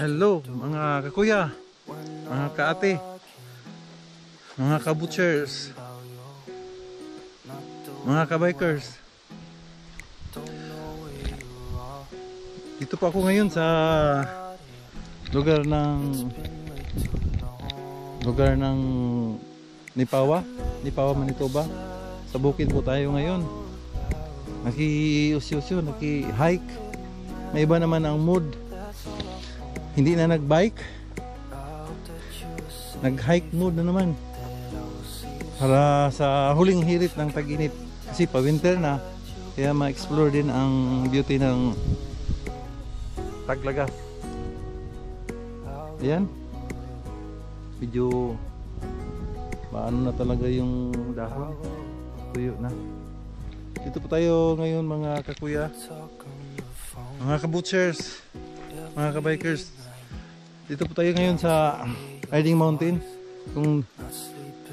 Hello mga kakuya, mga kaate, mga kabutchers, mga kabikers. Dito po ako ngayon sa lugar ng Nipawa, Manitoba. Sa bukid po tayo ngayon. Naki-usyo-usyo, naki-hike. May iba naman ang mood. Hindi na nag-bike. Nag-hike mood na naman. Para sa huling hirit ng tag-init. Kasi pa-winter na. Kaya ma-explore din ang beauty ng Taglagas. Ayan. Medyo maano na talaga yung dahon. Tuyo na. Dito po tayo ngayon mga kakuya, mga kabutchers, mga kabikers. Dito po tayo ngayon sa Riding Mountain, kung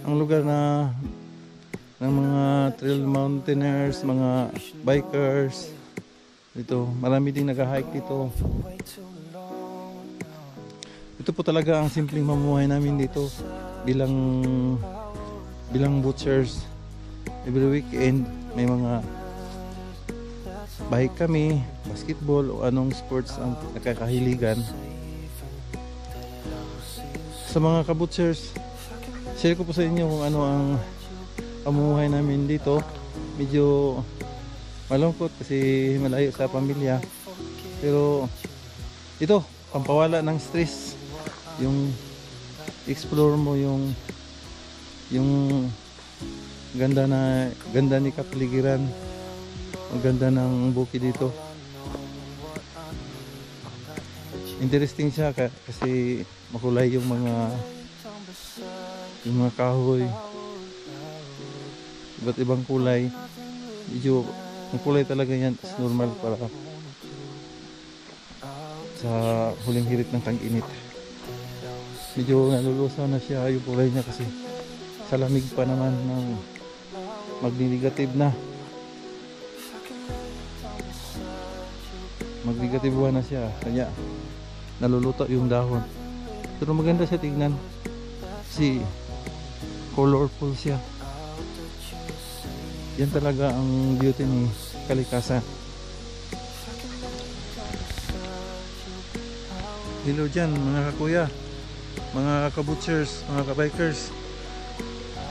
ang lugar na ng mga trail mountaineers, mga bikers. Dito marami ding nag-hike dito. Ito po talaga ang simpleng mamumuhay namin dito bilang butchers. Every weekend may mga bike kami, basketball o anong sports ang nakakahiligan. Sa mga kabutchers, share ko po sa inyo kung ano ang pamumuhay namin dito. Medyo malungkot kasi malayo sa pamilya, pero ito pampawala ng stress, yung explore mo yung ganda ni kapaligiran, ang ganda ng bukid dito. Interesting siya kasi makulay yung mga kahoy, iba't ibang kulay. Medyo ang kulay talaga yan is normal para sa huling hirit ng tag-init. Medyo nalulusaw na siya yung kulay niya kasi sa lamig pa naman ng magni-negative na. Mag-negative na siya, kaya naluluto yung dahon. Pero maganda siya tignan kasi colorful siya. Yan talaga ang beauty ni kalikasan. Hello dyan mga kakuya, mga kabutchers, mga kabikers.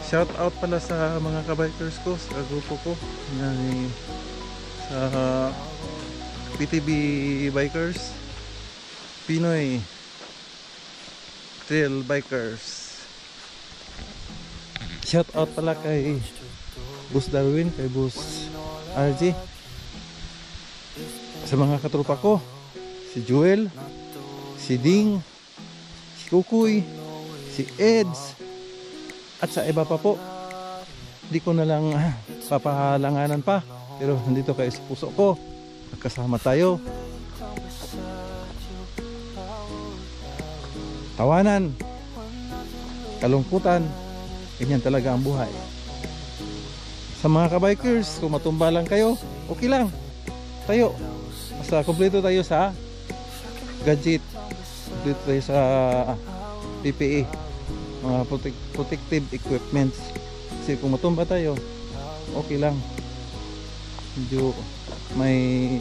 Shout out pala sa mga kabikers ko, sa grupo ko yan, sa PTB Bikers, Pinoy Trail Bikers. Shout out pala kay Boss Darwin, kay Boss RG, sa mga katropa ko, si Joel, si Ding, si Kukuy, si Eds, at sa iba pa po. Hindi ko na lang papahalanganan pa, pero nandito kayo sa puso ko. Magkasama tayo, tawanan, kalungkutan, ganyan talaga ang buhay. Sa mga kabikers, kung matumba lang kayo, okay lang, tayo basta kompleto tayo sa gadget, kompleto tayo sa PPE, mga protective equipments. Kasi kung matumba tayo, okay lang, medyo may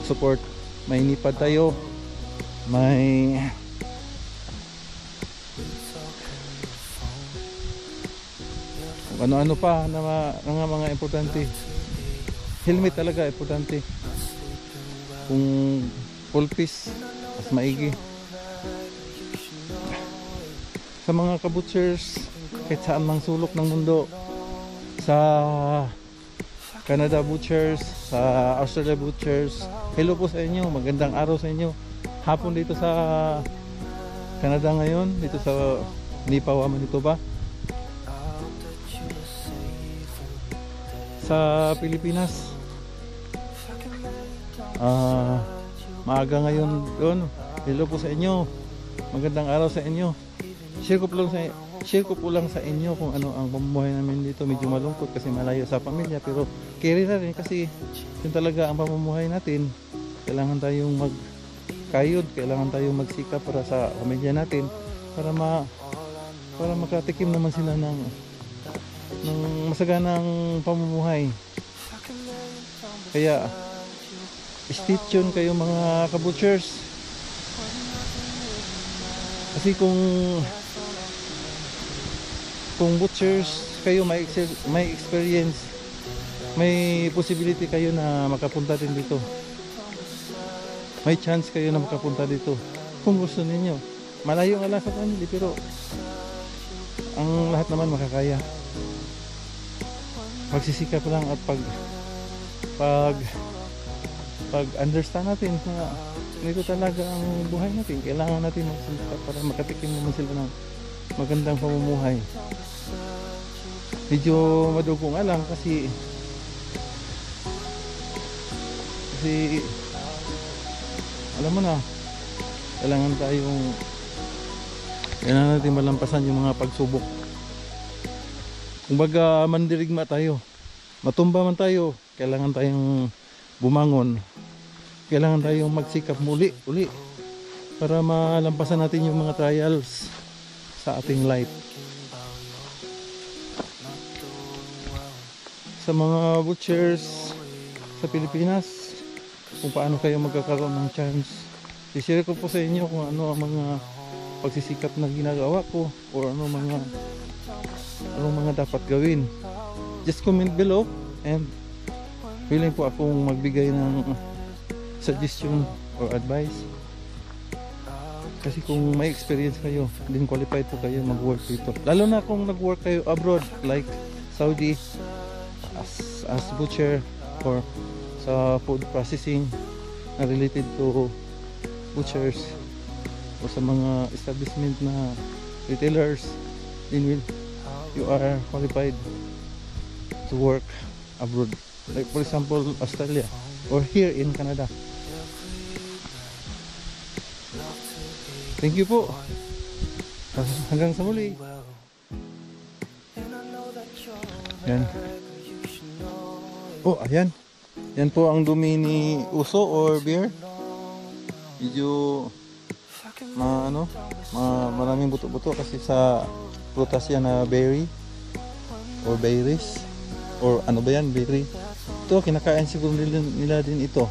support, may nipad tayo, may ano-ano pa na mga importante. Helmet talaga importante. Kung full face, mas maigi. Sa mga kabutchers, kahit saan mang sulok ng mundo, sa Canada butchers, sa Australia butchers, hello po sa inyo, magandang araw sa inyo. Hapon dito sa Canada ngayon, dito sa Nipawa, Manitoba. Sa Pilipinas, maaga ngayon doon. Hello po sa inyo, magandang araw sa inyo. Share ko po lang sa inyo kung ano ang pamumuhay namin dito. Medyo malungkot kasi malayo sa pamilya, pero carry na rin kasi yun talaga ang pamumuhay natin. Kailangan tayong kayod, kailangan tayo magsikap para sa pamilya natin, para makatikim naman sila ng masaganang pamumuhay. Kaya stay tuned kayo mga kabutchers, kasi kung butchers kayo, may experience, may possibility kayo na makapunta din dito, may chance kayo na makapunta dito kung gusto ninyo. Malayo nga lang sa family, pero ang lahat naman makakaya. Magsisikap lang at pag understand natin na ito talaga ang buhay natin, kailangan natin magsisikap para makatikim naman sila ng magandang pamumuhay. Medyo madugo nga lang kasi alam mo na, kailangan natin malampasan yung mga pagsubok. Kumbaga mandirigma tayo, matumba man tayo, kailangan tayong bumangon, kailangan tayong magsikap muli para malampasan natin yung mga trials sa ating life. Sa mga butchers sa Pilipinas, kung paano kayo magkakaroon ng chance, i-share ko po sa inyo kung ano ang mga pagsisikap na ginagawa ko, o anong mga dapat gawin. Just comment below, and willing po akong magbigay ng suggestion or advice. Kasi kung may experience kayo, din qualified po kayo mag-work dito. Lalo na kung nag-work kayo abroad, like Saudi, as butcher, or sa food processing na related to butchers, o sa mga establishment na retailers, then you are qualified to work abroad, like for example Australia or here in Canada. Thank you po, hanggang sa muli. Yan. Oh, ayan. Yan po ang dumi ni uso or beer. Medyo maraming buto-buto kasi sa prutas yan na berry or berries, or ano ba yan, berry. Ito, kinakain siguro nila din ito.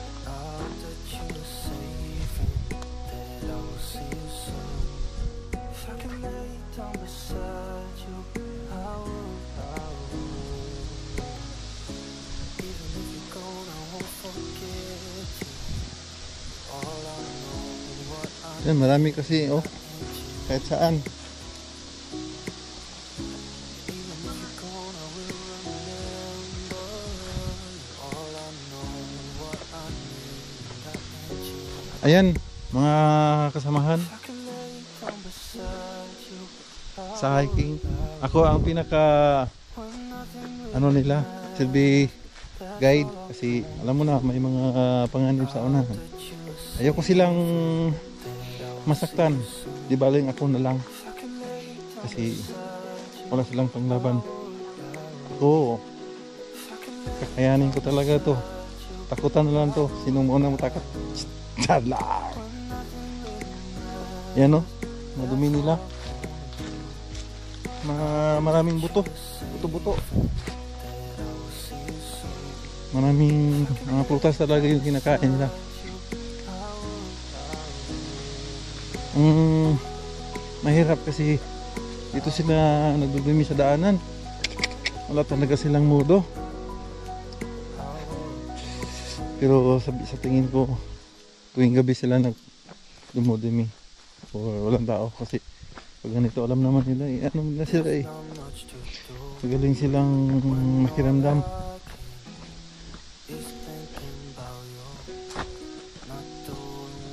Yan, marami kasi, oh, kahit saan. Ayan, mga kasamahan, sa hiking, ako ang pinaka nila, silbi guide, kasi alam mo na may mga panganib sa unahan. Ayaw ko silang masaktan, di baling ako na lang, kasi wala silang panglaban. Ako, kakayanin ko talaga to, takutan na lang to, sinong muna matakot. Charlar. Yan, no, madumi nila, maraming buto, maraming mga prutas talaga yung kinakain nila. Mahirap kasi dito sila nagdudumi sa daanan, wala talaga silang mudo. Pero sa tingin ko, tuwing gabi sila nagdumudumi or walang tao, kasi pag ganito alam naman nila ano nila sila magaling silang makiramdam.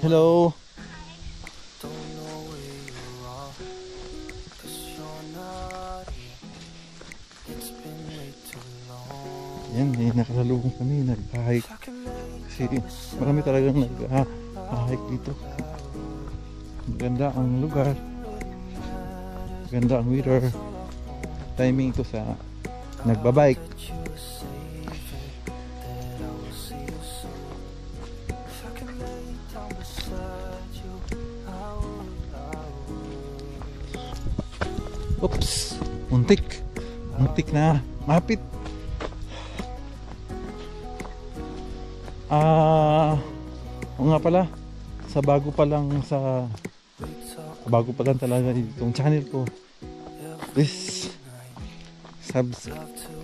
Hello. Yan, may nakasalubong kami, nag-hike. Kasi marami talagang nag-hike dito. Maganda ang lugar, maganda ang weather, timing ito sa nagbabike. Oops, muntik na, mapit. O nga pala, bago pa lang talaga itong channel ko, please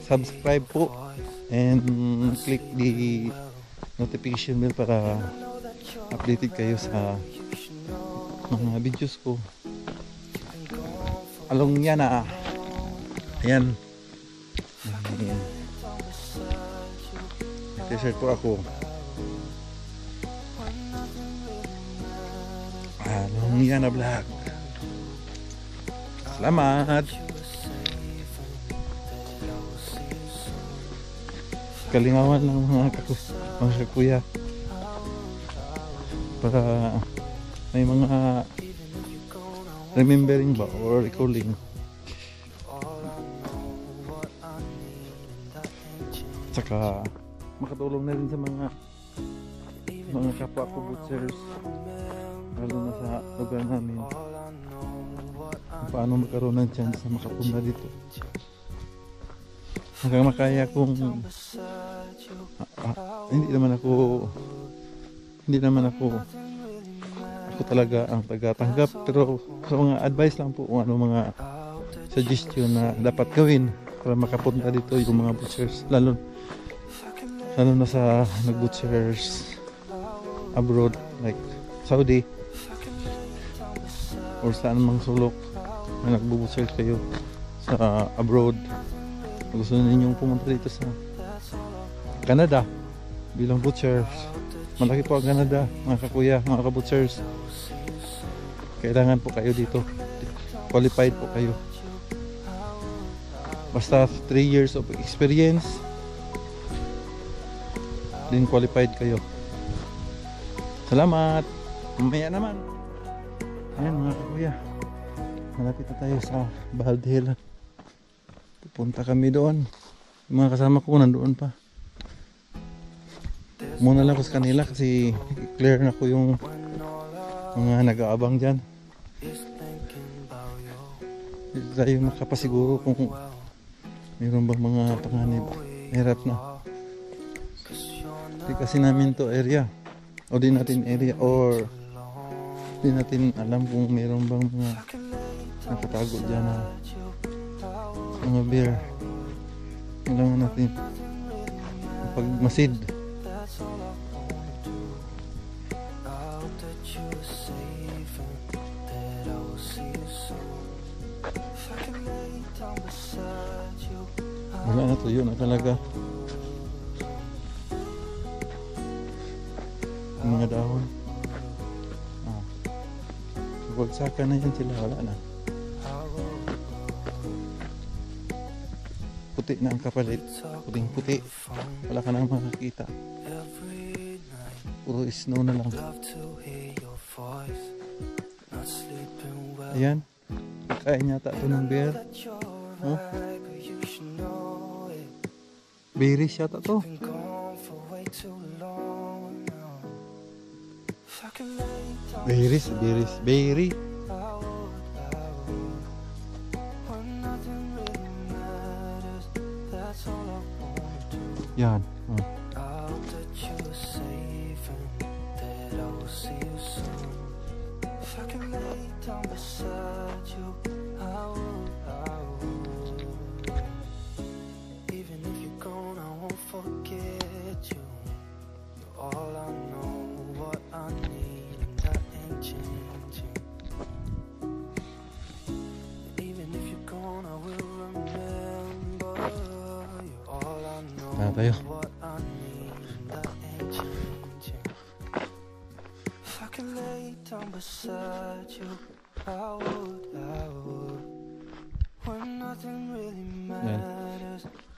subscribe po and click the notification bell para updated kayo sa mga videos ko. Along yan ayan, t-shirt po ako. Along yan vlog. Salamat. Kalingawan ng mga kakuya para may mga remembering ba or recalling. Tsaka makatulong na rin sa mga kapwa ko butchers, lalo na sa lugar namin, paano magkaroon ng chance na makapunta dito. Hanggang makaya kong hindi naman ako talaga ang tagatanggap, pero sa mga advice lang po kung ano mga suggestion na dapat gawin para makapunta dito yung mga butchers, lalo na sa nag-butchers abroad like Saudi or saan mang sulok na nag-butchers kayo sa abroad. Gusto ninyong pumunta dito sa Canada bilang butchers, malaki po ang Canada mga kakuya, mga kabutchers. Kailangan po kayo dito, qualified po kayo, basta 3 years of experience din qualified kayo. Salamat. Mamaya naman, ayan mga kakuya, malapit na tayo sa Baldhill. Pupunta kami doon. Yung mga kasama ko nandoon pa. Muna lang ko sa kanila kasi clear na ko yung mga nag-aabang dyan. Hindi tayo makapasiguro kung mayroon bang mga panganib. Hirap na. Hindi kasi namin to area, o di natin area, or di natin alam kung mayroon bang mga nakatago dyan na mga bear. Kailangan natin pagmasid. Wala na, tuyo na talaga yung mga dahon. Bagsakan na yan sila, wala na. Puti na ang kapalit, puting puti, wala ka nang makakita, puro snow na lang. Ayan, kain yata ito ng bear. Oh, berries yata to. Berry. Yan. Tayo.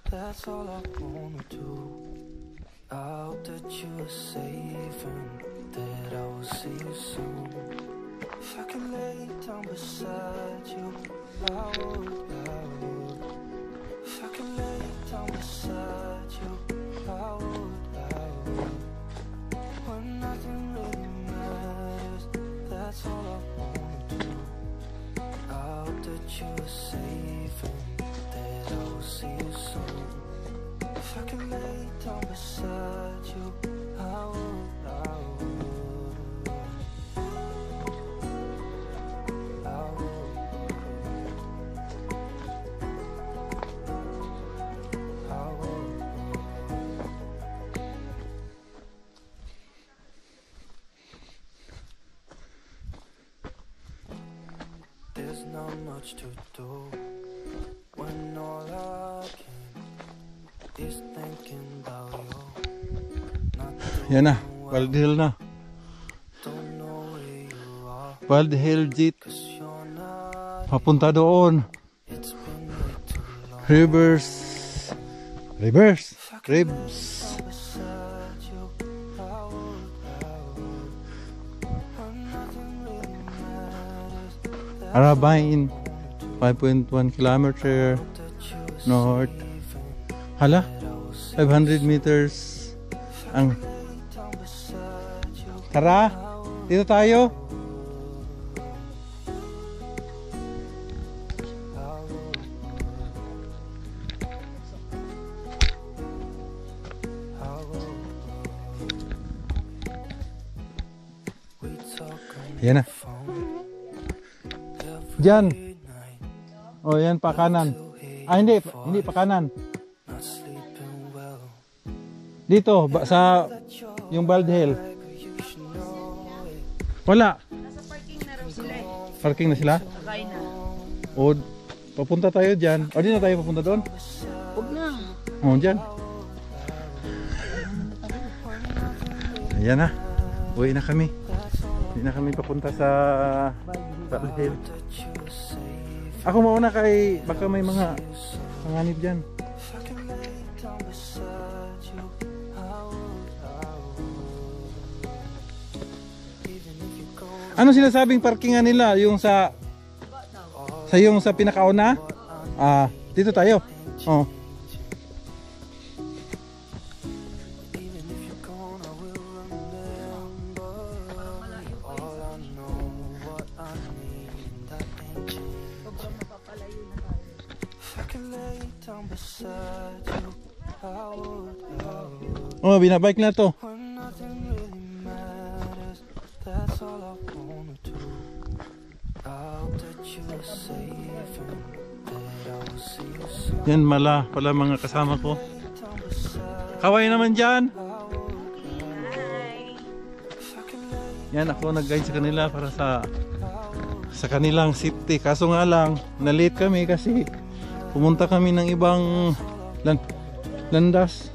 That's all I wanna do. I hope that you are safe and that I will see you soon. If I could lay down beside you, I would. If I could lay down beside you, I would. When nothing really matters, that's all I wanna do. I hope that you are safe. I can lay down beside you, I would, I would. I would. I would. There's not much to do when all I can is thinking about you. Not Yan na, Bald Hill na. don't know where you are, Bald Hill Jeep. 'cause you're not. Papunta doon. It's been way too long. Rivers. Rivers. Ribs. Beside you, I would, I would. When nothing really matters, Arabine. 5.1 kilometer that you north. Hala, 500 meters. Ang down beside you. tara, dito tayo. We talk on Yan na. the phone Diyan. every night, O yan pa kanan. Ah hindi pa kanan. not sleeping well. Dito sa yung Bald Hill. You should know it. Wala. Nasa parking na raw sila eh. Parking na sila. Sakay na. O papunta tayo diyan. O di na tayo papunta doon. Huwag na. O diyan. Ayan na. Uwi na kami. Hindi na kami papunta sa Bald Hill. Ako mauna kay baka may mga panganib dyan. If I can lay down beside you, I would, I would. Even if you go Ano sinasabing parkingan nila? Yung sa yung sa pinakauna? Ah, dito tayo. Oh. even if you're gone, I will remember. All I know, what I need, and that ain't changed. If I can lay down beside you, I would, I would. Oh, binabike na to. When nothing really matters, that's all I wanna do. I hope that you're safe and that I will see you soon. Yan pala mga kasama ko. Kaway naman dyan. Yan ako nag-guide sa kanila para sa kanilang safety. Kaso nga lang, na-late kami kasi pumunta kami ng ibang landas,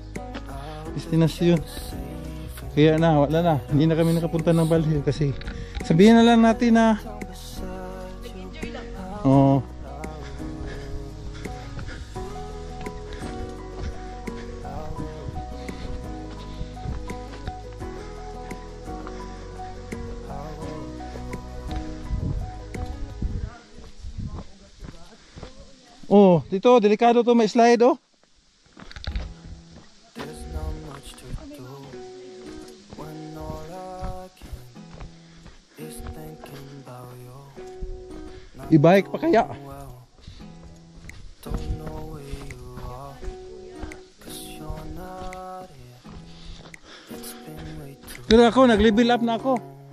destinasyon. Kaya wala na. Hindi na kami nakapunta ng Bald Hill kasi sabihin na lang natin na oh, oh, dito, delikado to, may slide oh. There's not much to do when all I can is thinking about you. Not I-bike pa kaya? well, don't know where you are, 'cause you're not here. It's been way too Pero ako, nag-level up na ako.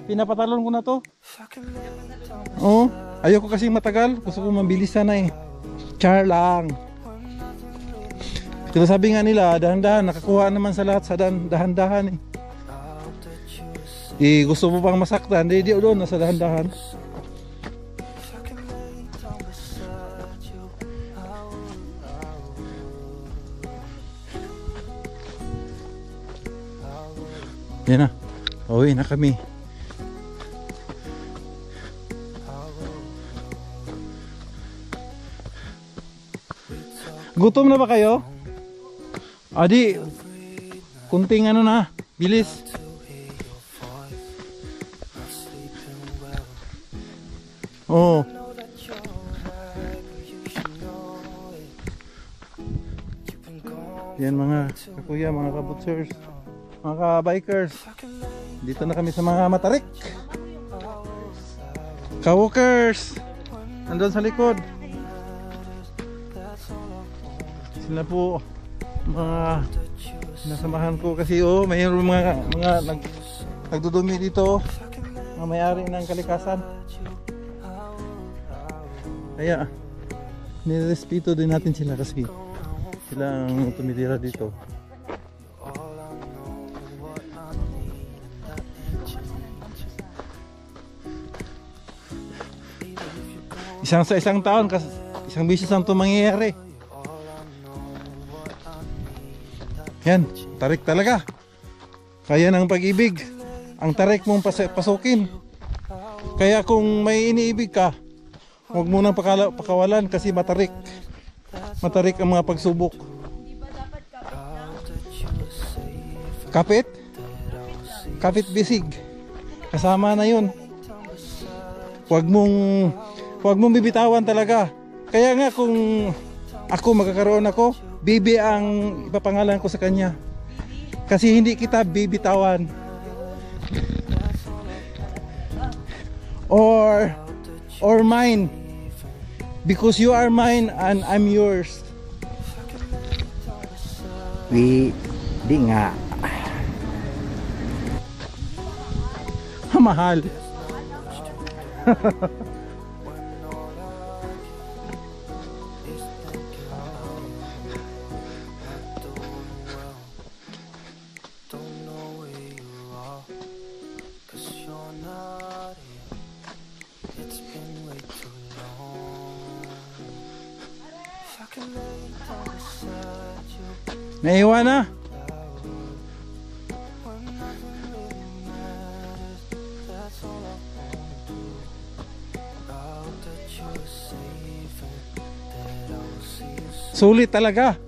Pinapatalon ko na to. If I can lay down Oh, ayoko kasi matagal. Gusto ko mabilis sana eh. Char lang. Pero sabi nga nila, dahan-dahan, nakakuha naman sa lahat sa dahan-dahan eh. Gusto mo pang masaktan, di doon, nasa dahan-dahan. Yan na, uwi na kami. Gutom na ba kayo? Adi, kunting ano na, bilis. Oh. Yan mga kakuya, mga kabutsers, mga kabikers. Dito na kami sa mga matarik. Kawalkers, nandun sa likod. Sila po mga nasamahan ko kasi mayroon mga nagdudumi dito, mga may-ari ng kalikasan. Kaya nirespeto din natin sila kasi sila ang tumitira dito. Sa isang taon, isang beses lang ito mangyayari. Yan, tarik talaga. Kaya ng pag-ibig, ang tarik mong pasukin. Kaya kung may iniibig ka, huwag mo nang pakawalan kasi matarik. Matarik ang mga pagsubok. Kapit? Kapit bisig. Kasama na yun. Huwag mong bibitawan talaga. Kaya nga kung ako magkakaroon ako, Bibi ang ipapangalan ko sa kanya. Kasi hindi kita bibitawan. Or mine. Because you are mine and I'm yours. Di nga. Mahal. Naiwan na. Sulit talaga.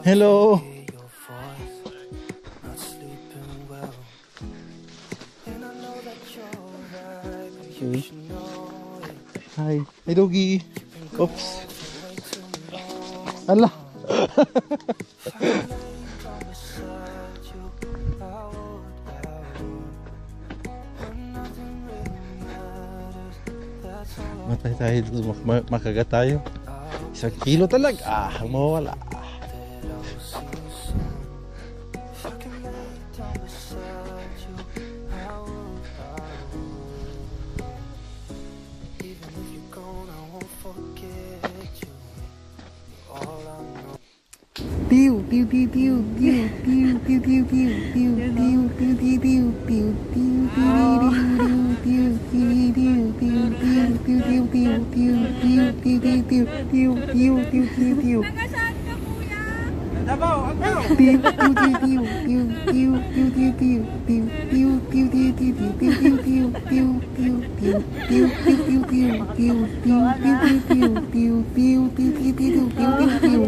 Hello. Okay. Hi. Hey doggy. Oops. Allah. Matay tayo dito, makagat tayo. 1 kilo talaga. Mawala. Pew pew pew pew pew pew pew pew pew pew pew pew pew pew pew pew